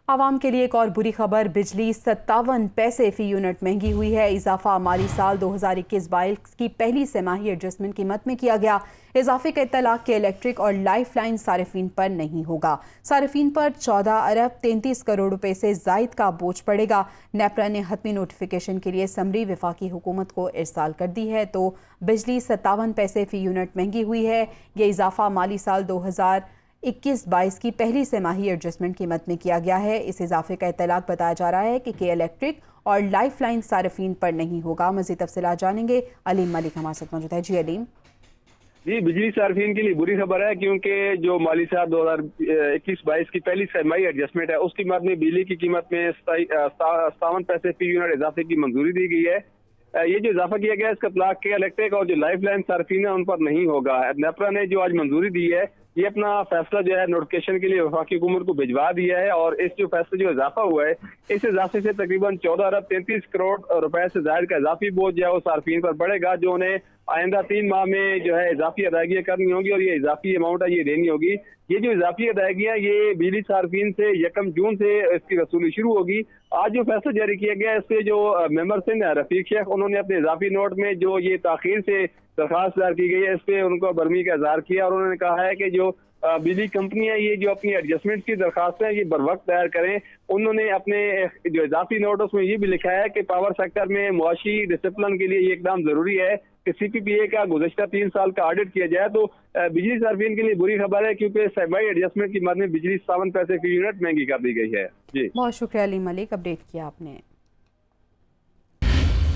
आवाम के लिए एक और बुरी खबर, बिजली 57 पैसे फी यूनिट महंगी हुई है। इजाफा माली साल 2021-22 की पहली सेमाही एडजस्टमेंट कीमत में किया गया। इजाफे का इत्तलाक के इलेक्ट्रिक और लाइफ लाइन सारिफीन पर नहीं होगा। सारिफीन पर 14 अरब 33 करोड़ रुपए से जायद का बोझ पड़ेगा। नेपरा ने हतमी नोटिफिकेशन के लिए समरी वफाकी हुकूमत को इरसाल कर दी है, तो बिजली 57 पैसे फी यूनिट महंगी हुई है। ये इजाफा माली साल 2021-22 की पहली सेमाही एडजस्टमेंट कीमत में किया गया है। इस इजाफे का इत्तलाक बताया जा रहा है कि इलेक्ट्रिक और लाइफ लाइन सारिफीन पर नहीं होगा। मज़ीद तफसीलात जानेंगे। अलीम मलिक हमारे साथ मौजूद है। जी अलीम। जी, बिजली सार्फिन के लिए बुरी खबर है, क्योंकि जो माली साल 2021-22 की पहली सेमाही एडजस्टमेंट है, उसकी कीमत में बिजली की कीमत में 57 पैसे फी यूनिट इजाफे की मंजूरी दी गई है। ये जो इजाफा किया गया है, इसका इत्तलाक के इलेक्ट्रिक और जो लाइफ लाइन सार्फिन है उन पर नहीं होगा। नेपरा ने जो आज मंजूरी दी है, ये अपना फैसला जो है नोटिफिकेशन के लिए वफाकी हुकूमत को भिजवा दिया है, और इस जो फैसले जो इजाफा हुआ है, इस इजाफे से तकरीबन 14 अरब 33 करोड़ रुपए से ज्यादा का इजाफी बोझ जो है वो सार्फिन पर पड़ेगा, जो उन्हें आइंदा 3 माह में जो है इजाफी अदायगियां करनी होगी, और ये इजाफी अमाउंट है ये देनी होगी। ये जो इजाफी अदायगियां ये बिजली सार्फिन से 1 जून से इसकी वसूली शुरू होगी। आज जो फैसला जारी किया गया, इससे जो मेंबर थे रफीक शेख, उन्होंने अपने इजाफी नोट में जो ये ताखीर से दरखास्त दायर की गई है, इस पे उनको बर्मी का इजहार किया, और उन्होंने कहा है कि जो बिजली कंपनी है, ये जो अपनी एडजस्टमेंट की दरखास्त है ये बर वक्त दायर करें। उन्होंने अपने जो इजाफी नोट उसमें ये भी लिखा है कि पावर सेक्टर में मुआशी डिसिप्लिन के लिए ये एकदम जरूरी है कि CPPA का गुज़श्ता 3 साल का ऑडिट किया जाए। तो बिजली सार्फिन के लिए बुरी खबर है, क्योंकि सेमाही एडजस्टमेंट की मद में बिजली 57 पैसे फी यूनिट महंगी कर दी गई है। जी, बहुत शुक्रिया अलीम मलिक, अपडेट किया आपने।